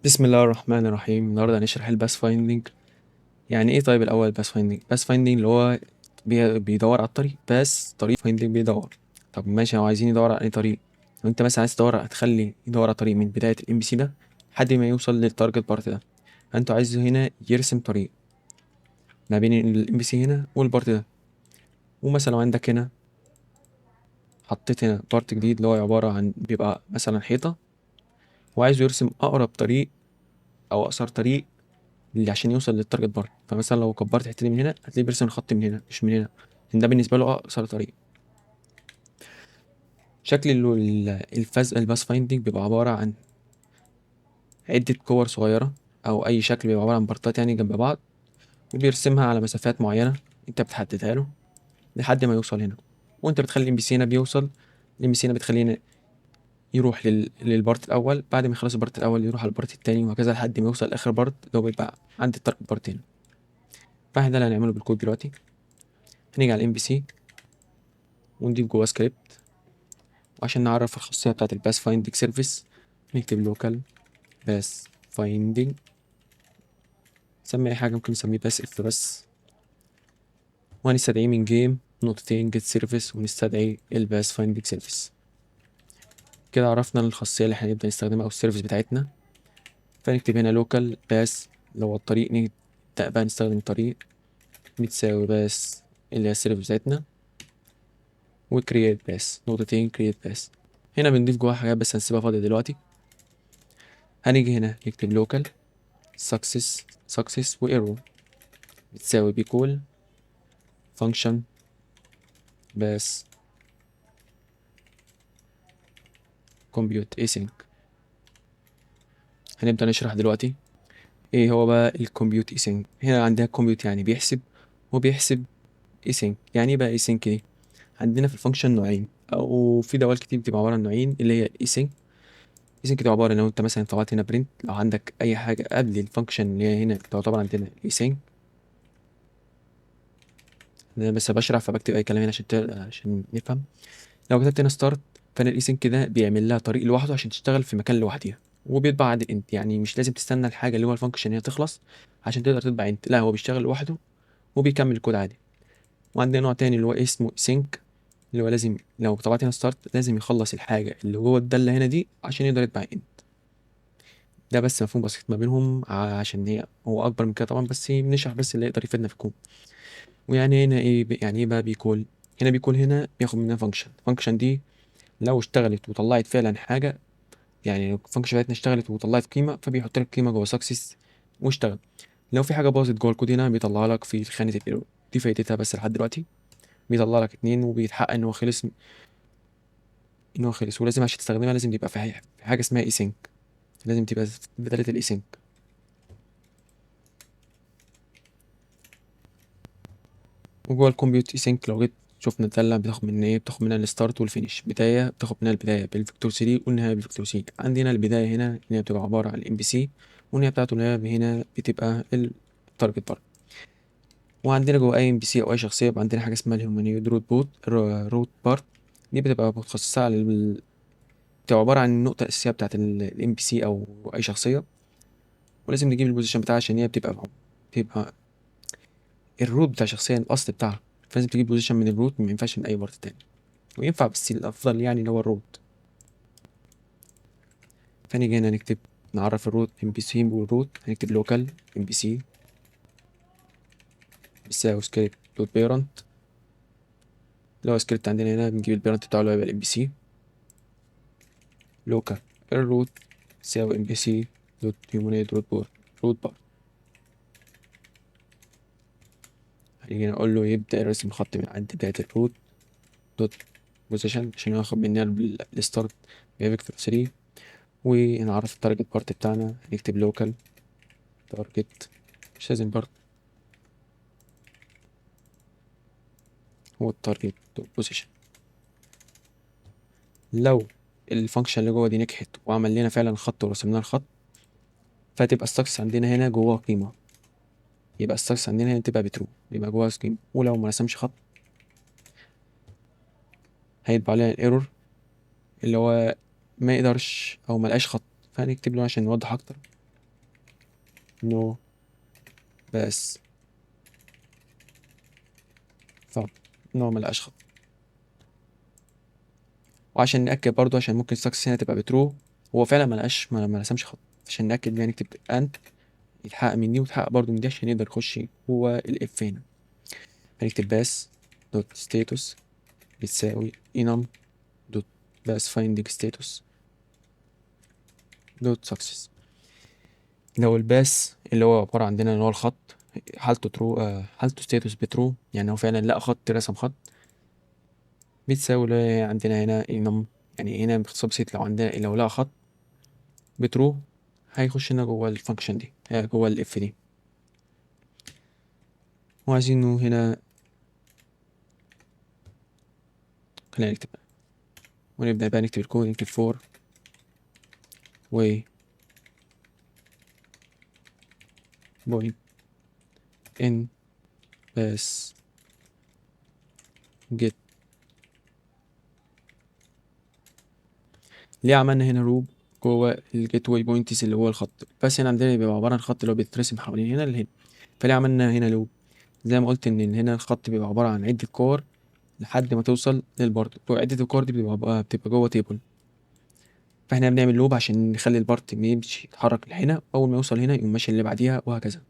بسم الله الرحمن الرحيم. النهارده هنشرح الباس فايندينج. يعني ايه؟ طيب الاول باس فايندينج اللي هو بيدور على الطريق. باس طريق، فايندينج بيدور. طب ماشي، هو عايزين يدور على اي طريق؟ لو انت مثلا عايز تدور هتخلي يدور على طريق من بدايه الام بي سي ده لحد ما يوصل للتارجت بارت ده. فانتوا عايزه هنا يرسم طريق ما بين الام بي سي هنا والبارت ده. ومثلا لو عندك هنا، حطيت هنا بارت جديد اللي هو عباره عن بيبقى مثلا حيطه، وعايزه يرسم اقرب طريق او اقصر طريق اللي عشان يوصل للتارجت بار. فمثلا لو كبرت الحته دي من هنا هتلاقيه بيرسم الخط من هنا مش من هنا، لان ده بالنسبه له اقصر طريق. شكل الباس فايندينج بيبقى عباره عن عده كور صغيره، او اي شكل بيبقى عباره عن بارتات يعني جنب بعض، وبيرسمها على مسافات معينه انت بتحددها له لحد ما يوصل هنا. وانت بتخلي الام بي سي هنا بيوصل، الام بي سي هنا بتخليه هنا يروح للبارت الاول، بعد ما يخلص البارت الاول يروح على البارت التاني، وهكذا لحد ما يوصل لاخر بارت اللي هو بيبقى عند التارجت بارت هنا. فاحنا ده اللي هنعمله بالكود دلوقتي. هنيجي على الام بي سي ونضيف جواه سكريبت، وعشان نعرف الخاصية بتاعة الباس فايندينج سيرفيس نكتب لوكال باس فايندينج. نسمي أي حاجة، ممكن نسميه باس اف بس، وهنستدعيه من جيم نقطتين جيت سيرفيس، ونستدعي الباس فايندينج سيرفيس. كده عرفنا الخاصية اللي هنبدأ نستخدمها أو السيرفيس بتاعتنا. فنكتب هنا لوكال باس اللي هو الطريق، نبدأ بقى نستخدم الطريق بتساوي باس اللي هي السيرفيس بتاعتنا، وكرييت باس نقطتين كرييت باس. هنا بنضيف جواها حاجات بس هنسيبها فاضية دلوقتي. هنيجي هنا نكتب لوكال success وايرور بتساوي بيكول فانكشن بس كومبيوت اسync. هنبدأ نشرح دلوقتي ايه هو بقى الكمبيوت اسync. هنا عندنا كومبيوت يعني بيحسب، وبيحسب اسync. يعني ايه بقى اسync دي؟ عندنا في الفانكشن نوعين، او في دوال كتير بتبقى عباره عن نوعين، اللي هي الاسync. اسync بتبقى عباره لو انت مثلا طلعت هنا برنت، لو عندك اي حاجه قبل الفانكشن اللي هي هنا تعتبر عندنا الاسync. انا بس بشرح فبكتب اي كلام هنا عشان نفهم. لو كتبت هنا ستارت، فانا الاسync ده بيعمل لها طريق لوحده عشان تشتغل في مكان لوحدها، وبيطبع عند انت. يعني مش لازم تستنى الحاجه اللي هو الفانكشن هي تخلص عشان تقدر تطبع انت، لا هو بيشتغل لوحده وبيكمل الكود عادي. وعندنا نوع تاني اللي هو اسمه sync، اللي هو لازم لو طبعت هنا ستارت لازم يخلص الحاجه اللي جوه الداله هنا دي عشان يقدر يطبع انت. ده بس مفهوم بسيط ما بينهم، عشان هو اكبر من كده طبعا، بس بنشرح بس اللي يقدر يفيدنا في الكود. ويعني هنا ايه يعني ايه بقى بيكول؟ هنا بيكول هنا بياخد منها فانكشن دي لو اشتغلت وطلعت فعلا حاجه، يعني الفانكشن بتاعتنا اشتغلت وطلعت قيمه فبيحط لك قيمه جوه سكسس واشتغل. لو في حاجه باظت جوه الكود هنا بيطلع لك في خانه الايرور. دي فايدتها بس لحد دلوقتي، بيطلع لك اتنين وبيتحقق ان هو خلص، ولازم عشان تستخدمها لازم يبقى في حاجه اسمها اي سينك، لازم تبقى بداله الاي سينك. وجوه الكمبيوت اي سينك لو جيت شفنا الداله بتاخد من ايه، بتاخد منها الستارت والفينش. بدايه بتاخد منها البدايه بالفيكتور 3 والنهايه بالفيكتور 3. عندنا البدايه هنا اللي هي بتبقى عباره عن الام بي سي، والنهايه بتاعته اللي هي هنا بتبقى التارجت بار. وعندنا جوه اي ام بي سي او اي شخصيه يبقى عندنا حاجه اسمها الهيومانيود روت بارت. دي بتبقى متخصصه على بتبقى عباره عن النقطه الاساسيه بتاعت الام بي سي او اي شخصيه. ولازم نجيب البوزيشن بتاعها عشان هي بتبقى الروت بتاع الشخصيه الاصل بتاعها. فلازم تجيب بوزيشن من الروت، ما ينفعش من اي بارت تاني، وينفع بس الافضل يعني اللي هو الروت. فنيجي هنا نكتب، نعرف الروت ام بي سي والروت. هنكتب لوكال ام بي سي بيساوي سكريبت دوت بيرنت. اللي هو سكريبت عندنا هنا بنجيب البيرنت بتاعه اللي هو يبقى الام بي سي. لوكال الروت يساوي ام بي سي دوت هيومانيد روت بار. هنيجي نقول له يبدأ يرسم خط من عند بداية الروت دوت بوزيشن عشان ياخد مننا الستارت بفيكتور 3. ونعرف التارجت بارت بتاعنا، هنكتب لوكال تارجت، مش لازم بارت، هو التارجت دوت بوزيشن. لو الفانكشن اللي جوه دي نجحت وعمل لنا فعلا خط ورسمنا الخط، فتبقى السكس عندنا هنا جواه قيمة، يبقى السكس عندنا هنا تبقى بترو، يبقى جواه قيمة. ولو ما رسمش خط هيطبع لنا الايرور اللي هو ما يقدرش او ما لقاش خط. فهنكتب له عشان نوضح اكتر، نو بس فاضي، نو ملقاش خط. وعشان نأكد برضو، عشان ممكن السكسس هنا تبقى بترو، هو فعلا ما رسمش خط، عشان نأكد يعني نكتب انت يتحقق من دي ويتحقق برضو من دي عشان يقدر يخش جوه الاف هنا. هنكتب باس دوت ستاتوس بتساوي انم دوت باس فايندينج ستاتوس دوت سكسس. لو الباس اللي هو عبارة عندنا ان هو الخط حالته ترو، حالته ستاتوس بترو، يعني هو فعلا لقى خط، رسم خط، بتساوي عندنا هنا انم، يعني هنا باختصار بسيط لو عندنا لو لقى خط بترو هيخش هنا جوه الفانكشن دي، جوه الاف دي. وعايزينه هنا، خلينا نكتب ونبدأ بقى نكتب الكود، نكتب فور way point in pass get. ليه عملنا هنا روب جوه الجيت واي بوينتس اللي هو الخط، بس هنا عندنا بيبقى عبارة عن خط اللي هو بيترسم حوالين هنا لهنا، فليه عملنا هنا لوب؟ زي ما قلت ان هنا الخط بيبقى عبارة عن عدة كور لحد ما توصل للبارت، وعدة الكور دي بتبقى جوه تيبل، فاحنا بنعمل لوب عشان نخلي البارت يمشي يتحرك لهنا، اول ما يوصل هنا يقوم ماشي اللي بعديها وهكذا.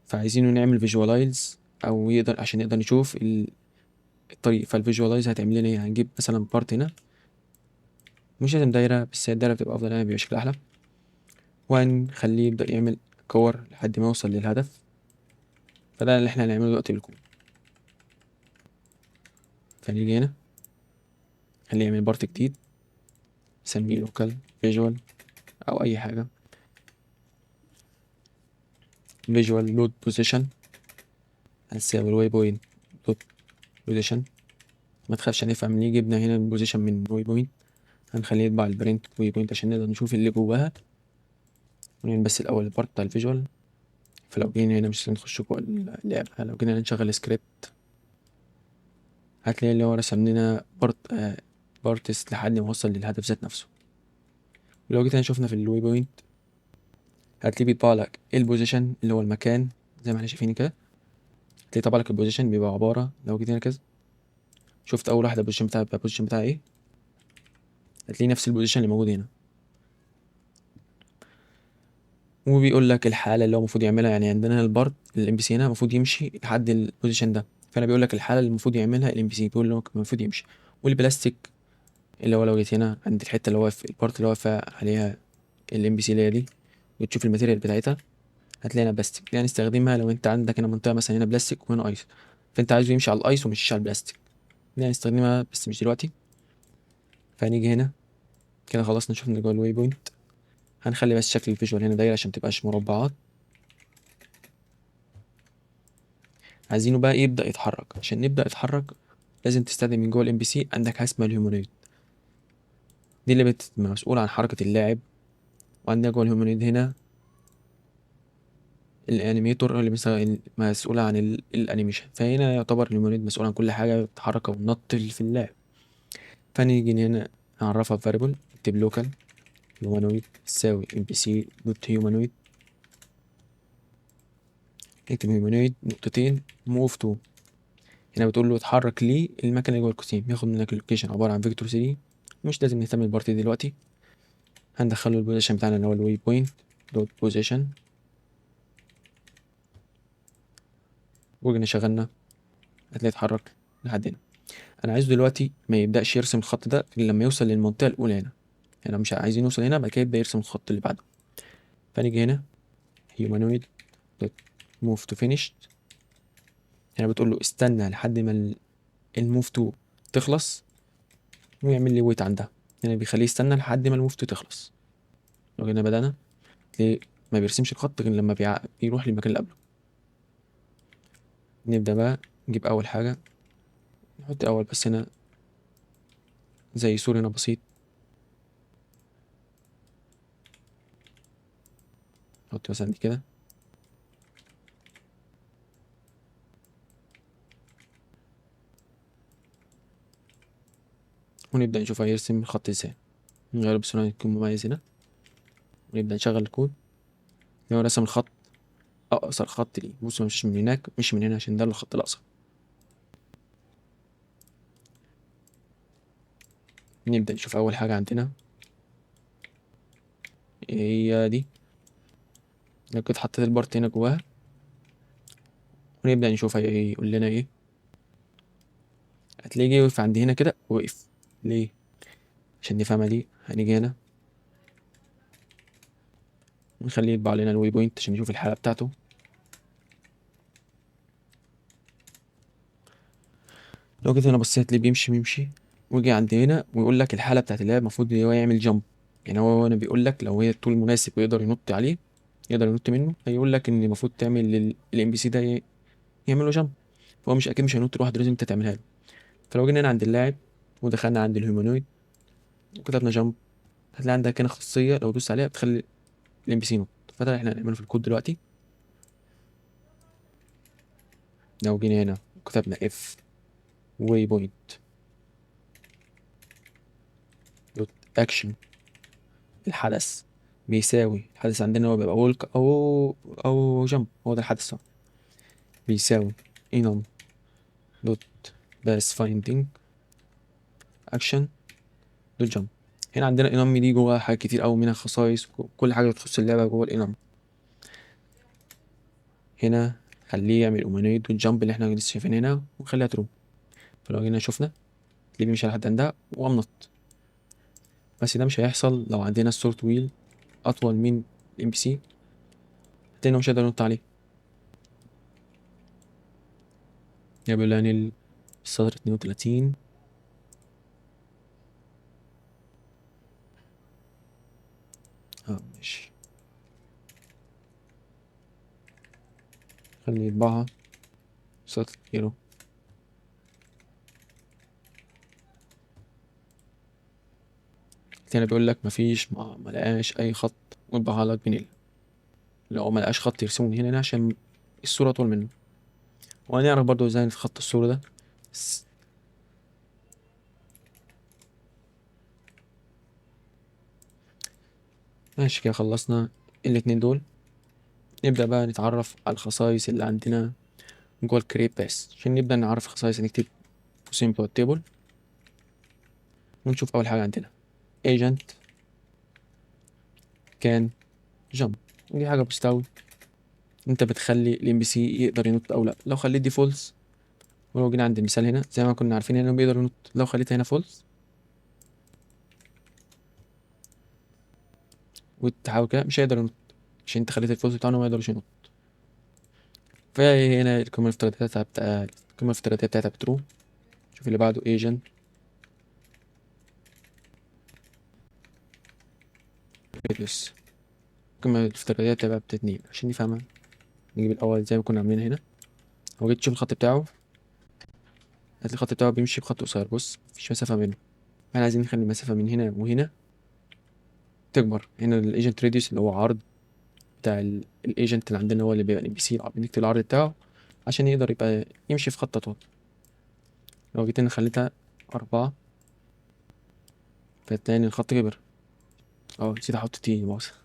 فعايزينه نعمل فيجوالايز او يقدر عشان نقدر نشوف الطريق. فالفيجوالايز هتعمل لنا ايه؟ هنجيب مثلا بارت هنا، مش لازم دايرة، بس هي الدايرة بتبقى افضل يعني بيبقى شكلها احلى، وهنخليه يبدأ يعمل كور لحد ما يوصل للهدف. فده اللي احنا هنعمله دلوقتي بالكود. فنيجي هنا خليه يعمل بارت جديد، نسميه لوكال فيجوال او اي حاجة، فيجوال لود بوزيشن هنساوي الواي بوينت دوت بوزيشن. ما تخافش هنفهم ليه جبنا هنا البوزيشن من واي بوينت، هنخليه يطبع البرنت واي بوينت عشان نقدر نشوف اللي جواها. ونعمل بس الاول البارت بتاع الفيجوال. فلو جينا هنا مش هنخش جوه اللعبة، لو جينا نشغل سكريبت هتلاقي اللي هو رسم لنا بارتس لحد ما وصل للهدف ذات نفسه. ولو جيت هنا شفنا في الواي بوينت هتلاقيه بيطبع لك البوزيشن اللي هو المكان زي ما احنا شايفين كده، هتلاقيه طبع لك البوزيشن بيبقى عبارة، لو جيت هنا كده شفت اول واحدة البوزيشن بتاعها ايه، هتلاقيه نفس البوزيشن اللي موجود هنا. وبيقول لك الحالة اللي هو المفروض يعملها، يعني عندنا البارت الام بي سي هنا المفروض يمشي لحد البوزيشن ده، فانا بيقول لك الحالة اللي المفروض يعملها الام بي سي، بيقول له المفروض يمشي. والبلاستيك اللي هو لو جيت هنا عند الحتة اللي هو في البارت اللي واقفة عليها الام بي سي اللي هي دي، وتشوف الماتيريال بتاعتها هتلاقي هنا بلاستيك، دي هنستخدمها لو انت عندك هنا منطقة مثلا هنا بلاستيك وهنا ايس، فانت عايزه يمشي على الايس ومش على البلاستيك، دي هنستخدمها بس مش دلوقتي. فهنيجي هنا كده خلصنا شفنا جوه الواي بوينت، هنخلي بس شكل الفيجوال هنا داير عشان متبقاش مربعات. عايزينه بقى يبدأ يتحرك، عشان نبدأ يتحرك لازم تستخدم من جوه الام بي سي عندك حاجة اسمها الهيومانويد، دي اللي مسؤولة عن حركة اللاعب. وعندنا جوه الهيومانويد هنا الانيميتور اللي مسؤول عن الانيميشن، فهنا يعتبر الهيومانويد مسؤول عن كل حاجة التحرك او النط اللي في اللعب. فنيجي هنا نعرفها بفاريبل، نكتب لوكال هيومانويد تساوي ام بي سي دوت هيومانويد، نكتب هيومانويد نقطتين موف تو. هنا بتقول له اتحرك ليه المكان اللي جوه القوسين، ياخد منك اللوكيشن عبارة عن فيكتور 3، مش لازم نهتم بالبارتي دلوقتي. هندخله البوزيشن بتاعنا اللي هو الواي بوينت دوت بوزيشن، وجينا شغلنا هتلاقيه اتحرك لحد هنا. انا عايزه دلوقتي ما يبداش يرسم الخط ده غير لما يوصل للمنطقه الاولى هنا، يعني مش عايزين يوصل هنا بعد كده يبدا يرسم الخط اللي بعده. فنيجي هنا humanoid دوت موف تو فينيش، هنا بتقول له استنى لحد ما الموف تو تخلص ويعمل لي ويت عندها، هنا بيخليه يستنى لحد ما الموف تو تخلص. لو جينا بدأنا تلاقيه ما بيرسمش الخط غير لما بيروح للمكان اللي قبله. نبدأ بقى نجيب أول حاجة، نحط أول بس هنا زي سور هنا بسيط، نحط مثلا دي كده، ونبدأ نشوف هيرسم الخط ازاي، نغير بس يكون مميز هنا، ونبدأ نشغل الكود. هو رسم الخط، أقصر خط ليه. بص مش من هناك، مش من هنا، عشان ده الخط الأقصر. نبدأ نشوف أول حاجة عندنا هي دي. لو كنت حطيت البارت هنا جواها، ونبدأ نشوف هيقول لنا ايه. هتلاقيه جه وقف عندي هنا كده، وقف ليه؟ عشان نفهمها دي هنيجي هنا ونخليه يطبع لنا الوي بوينت عشان نشوف الحالة بتاعته. لو جيت هنا بصيت ليه بيمشي، ويجي عند هنا ويقول لك الحالة بتاعت اللعب المفروض هو يعمل جامب. يعني هو هنا بيقول لك لو هي الطول مناسب ويقدر ينط عليه، يقدر ينط منه، هيقول لك ان المفروض تعمل للام بي سي ده يعمل له جامب. فهو مش اكيد مش هينط لوحده، لازم انت تعملها له. فلو جينا هنا عند اللاعب ودخلنا عند الهيومانويد وكتبنا جامب، هتلاقي عندك هنا خاصية لو دوست عليها بتخلي الام بي سي ينط. فده احنا هنعمله في الكود دلوقتي. لو جينا هنا وكتبنا اف واي بوينت دوت اكشن، الحدث بيساوي الحدث عندنا هو بيبقى وولك او جامب، هو ده الحدث صح. بيساوي انم دوت باس فايندينج اكشن دوت جامب. هنا عندنا انم دي جواها حاجات كتير قوي، منها خصائص كل حاجه بتخص اللعبه جوه الانم. هنا خليه يعمل اومنيت دوت جامب اللي احنا لسه شايفين هنا، وخليها ترو. فلو جينا شفنا اللي بيمشي لحد عندها وقام نط. بس ده مش هيحصل لو عندنا السورت ويل اطول من الام بي سي، هتلاقي مش هيقدر ينط عليه. يعني بيقول يعني السطر 32. ماشي، خليه يطبعها سطر كيلو. تاني بيقول لك مفيش، ما لقاش اي خط ويطبعها لك بنيل. لو ما لقاش خط يرسمه من هنا عشان الصورة اطول منه. وهنعرف برضو ازاي نتخطى الصورة ده. بس ماشي كده خلصنا الاتنين دول. نبدأ بقى نتعرف على الخصائص اللي عندنا جوه الكريت باس. عشان نبدأ نعرف الخصائص هنكتب قوسين بتوع التيبل، ونشوف أول حاجة عندنا agent can jump. دي حاجة بتساوي انت بتخلي الام بي سي يقدر ينط او لا. لو خليت دي فولس، ولو جينا عند المثال هنا زي ما كنا عارفين انه بيقدر ينط، لو خليتها هنا فولس وتحاول كده مش هيقدر ينط، عشان انت خليت الفولس بتاعه ما يقدرش ينط. فهي هنا القيمة الافتراضية بتاعتها القيمة الافتراضية بتاعتها بترو. شوف اللي بعده agent radius. القيمة الافتراضية بتبقى باتنين. عشان نفهمها نجيب الأول زي ما كنا عاملين هنا. لو جيت تشوف الخط بتاعه هتلاقي الخط بتاعه بيمشي بخط قصير. بص مفيش مسافة بينه. احنا عايزين نخلي المسافة من هنا وهنا تكبر. هنا الايجنت راديوس اللي هو عرض بتاع الايجنت اللي عندنا، هو اللي بيبقى الام بي سي، بنكتب العرض بتاعه عشان يقدر يبقى يمشي في خط طول. لو جيت هنا خليتها 4، فتلاقي إن الخط كبر. نسيت أحط تي مؤاخذة.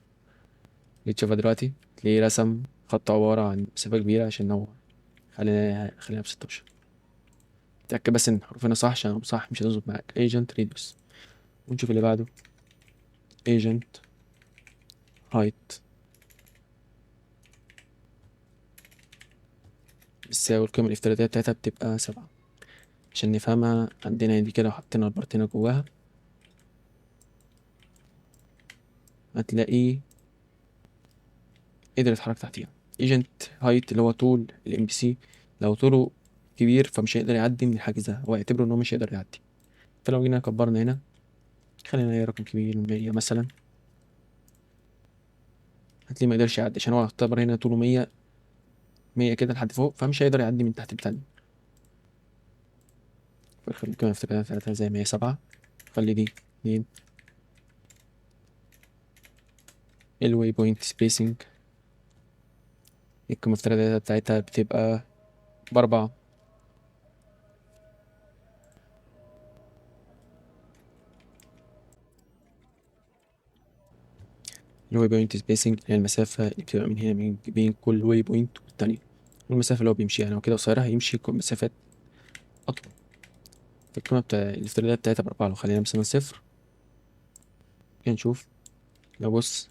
جيت تشوفها دلوقتي تلاقيه رسم خط عبارة عن مسافة كبيرة عشان هو خلينا ب16. تأكد بس إن الحروف هنا صح، عشان لو صح مش هتظبط معاك. agent radius. ونشوف اللي بعده agent height بتساوي القيمة الافتراضية بتاعتها بتبقى 7. عشان نفهمها عندنا دي كده وحطينا البارتينة جواها، هتلاقيه قدر يتحرك تحتيها. agent height اللي هو طول الام بي سي، لو طوله كبير فمش هيقدر يعدي من الحاجز ده، هو يعتبره ان هو مش هيقدر يعدي. فلو جينا كبرنا هنا، خلينا اي رقم كبير 100 مثلا، هتلاقيه ما يقدرش يعدي عشان هو يعتبر هنا طوله 100. 100 كده لحد فوق، فمش هيقدر يعدي من تحت التاني. فنخلي القيمة الافتراضية بتاعتها زي ما هي 7. خلي دي 2. الواي بوينت سبيسنج القيمة الافتراضية بتاعتها بتبقى ب4. الواي بوينت سبيسنج اللي هي المسافة اللي بتبقى من هنا بين كل واي بوينت والتانية، والمسافة اللي هو بيمشيها. يعني هو كده قصيرة هيمشي مسافات أطول. فالقيمة الافتراضية بتاعتها ب4. لو خلينا مثلا 0 كده نشوف. لو بص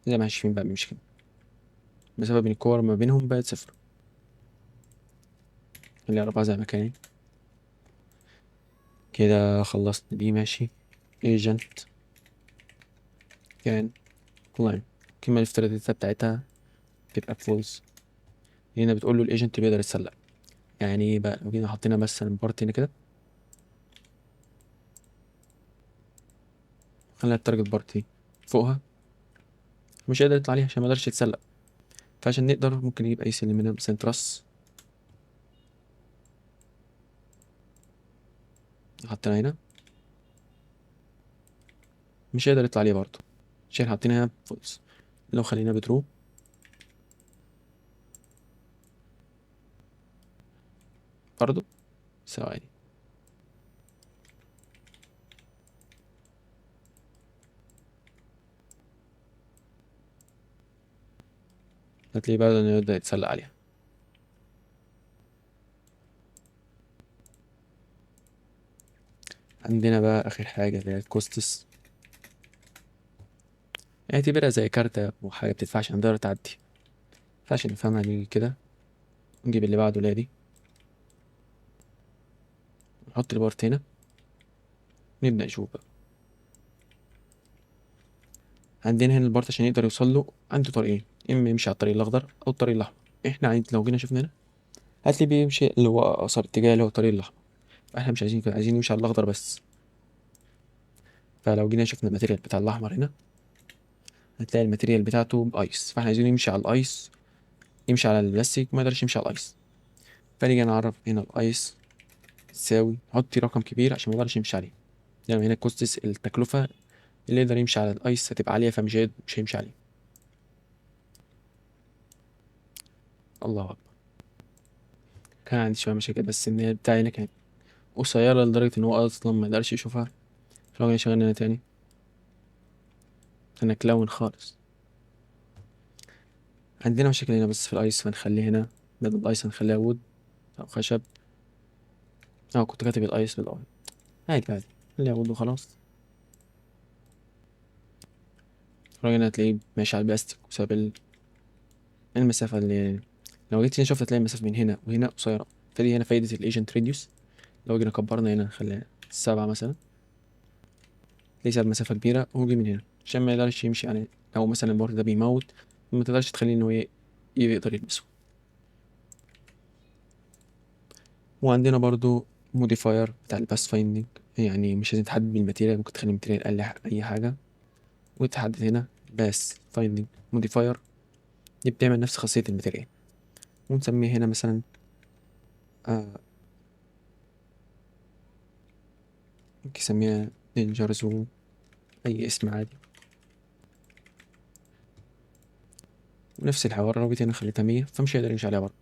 زي ما احنا شايفين بقى بيمشي كده، المسافة بين الكور ما بينهم بقت 0. خليها 4 زي ما كان كده. خلصت دي ماشي. agent كان climb، القيمة الافتراضية بتاعتها تبقى false. هنا بتقول له الايجنت بيقدر يتسلق. يعني ايه بقى؟ لو جينا حطينا مثلا بارت هنا كده، خلينا التارجت بارت دي فوقها، مش هيقدر يطلع عليها عشان ما يقدرش يتسلق. فعشان نقدر ممكن نجيب اي سلم هنا مثلا تراس، حطينا هنا مش هيقدر يطلع عليها برضه عشان حاطينها فولس. لو خلينا بترو برضه ثواني، هتلاقيه بقى انه يبدأ يتسلق عليها. عندنا بقى اخر حاجة اللي هي الكوستس، اعتبرها زي كارتة وحاجة بتدفع عشان تقدر تعدي. فعشان نفهمها نيجي كده نجيب اللي بعده اللي هي دي، نحط البارت هنا، نبدأ نشوف بقى. عندنا هنا البارت عشان يقدر يوصل له عنده طريقين، اما يمشي على الطريق الاخضر او الطريق الاحمر. احنا لو جينا شفنا هنا هتلاقيه بيمشي اللي هو اقصر اتجاه اللي هو الطريق الاحمر. فاحنا مش عايزين كده، عايزين نمشي على الاخضر بس. فلو جينا شفنا الماتيريال بتاع الاحمر هنا هتلاقي الماتيريال بتاعته بايس، فاحنا عايزين يمشي على الايس، يمشي على البلاستيك وما يقدرش يمشي على الايس. فنيجي نعرف هنا الايس تساوي، نحط رقم كبير عشان ما يقدرش يمشي عليه. يعني هنا كوستس التكلفة اللي يقدر يمشي على الايس هتبقى عالية، مش هيمشي عليه. الله اكبر. كان عندي شوية مشاكل بس النهاية بتاعي هنا كانت قصيرة لدرجة ان هو اصلا ما يقدرش يشوفها. فلو جينا شغلنا هنا تاني انا كلاون خالص. عندنا مشاكل هنا بس في الايس، فنخليه هنا بدل الايس هنخليها وود او خشب. اه كنت كاتب الايس بالاي، عادي عادي خليها وود وخلاص. الراجل هنا هتلاقيه ماشي على البلاستيك بسبب المسافة اللي، لو جيت هنا شفت هتلاقي المسافة من هنا وهنا قصيرة. فدي هنا فايدة الايجنت ريديوس. لو جينا كبرنا هنا نخليها 7 مثلا، تلاقيه ساب مسافة كبيرة وهو جه من هنا عشان ما يقدرش يمشي. يعني لو مثلا البورد ده بيموت ما تقدرش تخليه ان هو يقدر يلبسه. وعندنا برضو موديفاير بتاع الباس فايندنج، يعني مش لازم تحدد بالماتيريال، ممكن تخلي الماتيريال اقل اي حاجة وتحدد هنا باس فايندنج موديفاير. دي بتعمل نفس خاصية الماتيريال، ونسميه هنا مثلا آه ممكن نسميها دينجر زون، أي اسم عادي. ونفس الحوار لو جيت هنا خليتها 100 فمش هيقدر يمشي عليها برضه.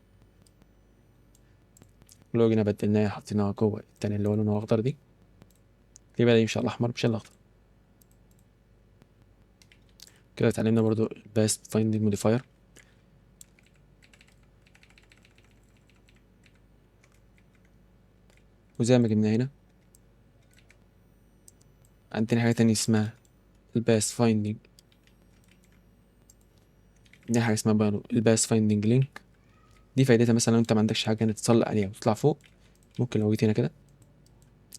ولو جينا بدلناها حطيناها جوه التاني اللي هو لونه أخضر دي، ليه بدأ يمشي على الأحمر مش الأخضر. كده اتعلمنا برضو الباس فايندنج موديفاير. وزي ما جبنا هنا عندنا حاجة تانية اسمها الباس فايندنج، دي حاجة اسمها برضو الباس فايندنج لينك. دي فايدتها مثلا لو انت ما عندكش حاجة انك تتسلق عليها وتطلع فوق، ممكن لو جيت هنا كده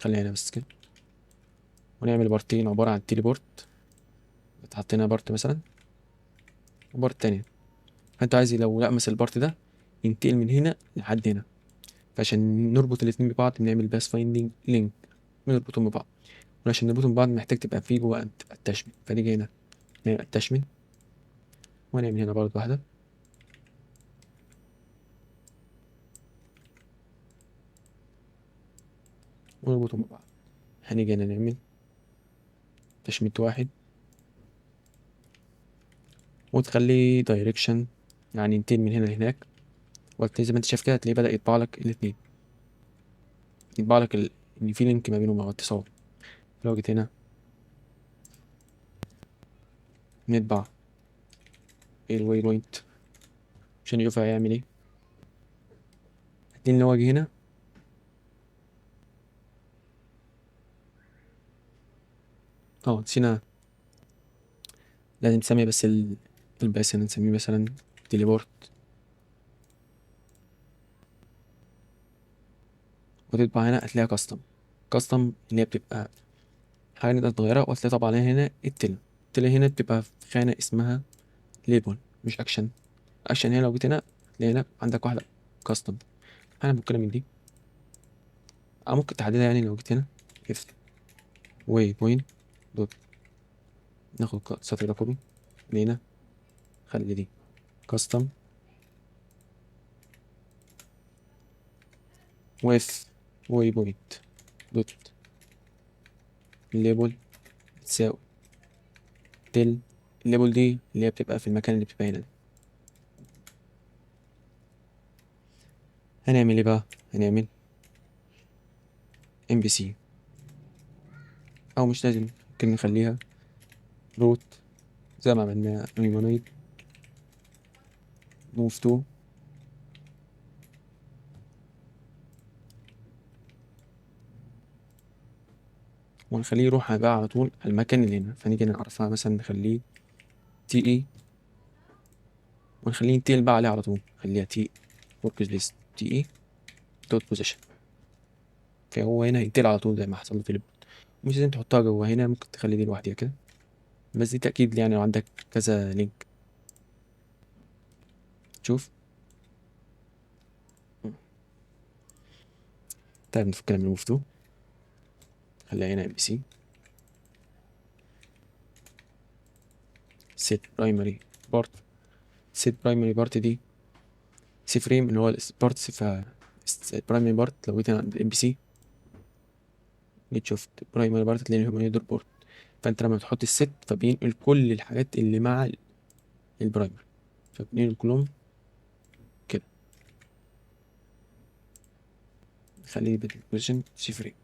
خليها هنا بس كده ونعمل بارتين عبارة عن تيليبورت. حطينا بارت مثلا وبارت تاني، فانت عايز لو لمس البارت ده ينتقل من هنا لحد هنا. فعشان نربط الاتنين ببعض بنعمل باس فايندنج لينك، بنربطهم ببعض. وعشان نربطهم ببعض محتاج تبقى فيه جوه اتاشمنت، فنيجي هنا نعمل اتاشمنت ونعمل هنا برضه واحدة ونربطهم ببعض. هنيجي هنا نعمل تشميت واحد وتخليه دايركشن، يعني ينتقل من هنا لهناك. وهتلاقي زي ما انت شايف كده هتلاقيه بدأ يطبع لك الاتنين، يطبع لك ان في لينك ما بينهم او اتصال. لو جيت هنا نطبع الواي بوينت عشان نشوف هيعمل ايه. هتلاقي ان هو جه هنا نسينا لازم نسمي بس الباس هنا نسميه مثلا تليبورت، وتطبع هنا هتلاقيها كاستم اللي هي بتبقى حاجة نقدر نغيرها، وهتلاقي طبعا هنا التل هنا بتبقى في خانة اسمها ليبل مش اكشن هنا لو جيت هنا هتلاقي هنا عندك واحدة كاستم. انا بتكلم من دي او ممكن تحددها، يعني لو جيت هنا اف واي بوينت دوت، ناخد السطر ده كوبي لهنا، خلي دي كاستم واف واي بوينت دوت ليبل تساوي تل. الليبل دي اللي هي بتبقى في المكان اللي بتبقى هنا. هنعمل ايه بقى؟ هنعمل ام بي سي، او مش لازم، ممكن نخليها روت زي ما عملنا ريمونيد موف تو، ونخليه يروح بقى على طول على المكان اللي هنا. فنيجي نعرفها مثلا نخليه تي اي، ونخليه ينتقل بقى عليه على طول، خليها تي ورك سبيس تي اي دوت بوزيشن. فهو هنا هينتقل على طول زي ما حصل له في البوت. مش لازم تحطها جوه هنا، ممكن تخلي دي لوحدها كده، بس دي تأكيد يعني لو عندك كذا لينك. شوف. طيب نفكنا من الموف تو، خليها هنا ام بي سي set primary part. set primary part دي سي فريم اللي هو البارت برايمري بارت. لو جيت هنا عند الام بي سي جيت شفت برايمري بارت تلاقي الهيومن بورت. فانت لما بتحط الست فبينقل كل الحاجات اللي مع البرايمري، فبينقل كلهم كده. خليه بالبوزيشن سي فريم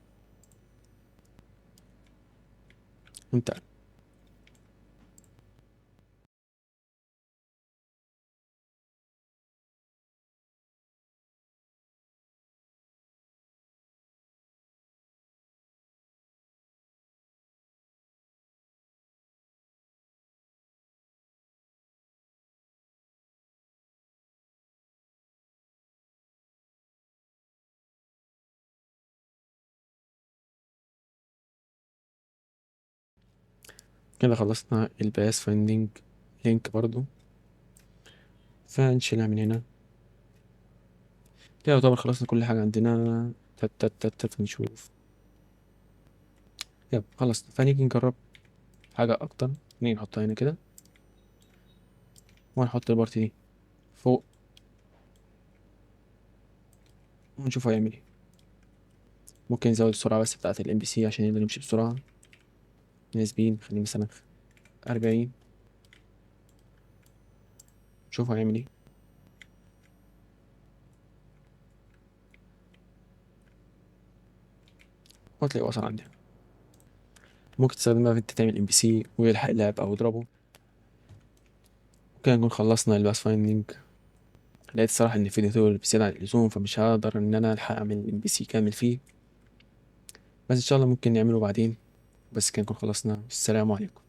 وانت. كده خلصنا الباس فايندينج لينك برضو، فنشيلها من هنا. كده يعتبر خلصنا كل حاجة عندنا. تت تت تت تت نشوف. يب خلصنا. فنيجي نجرب حاجة أكتر. نيجي نحطها هنا كده، وهنحط البارت دي فوق، ونشوف هيعمل ايه. ممكن نزود السرعة بس بتاعة الام بي سي عشان يقدر يمشي بسرعة. نسبين خليه مثلا 40. شوف هيعمل ايه، وهتلاقيه وصل عندنا. ممكن تستخدمها في انت تعمل ام بي سي ويلحق اللعب او يضربه. كده نكون خلصنا الباس فايندينج. لقيت الصراحة ان في ديتول بزيادة عن اللزوم، فمش هقدر ان انا الحق اعمل ام بي سي كامل فيه، بس ان شاء الله ممكن نعمله بعدين. بس كده نكون خلصنا. السلام عليكم.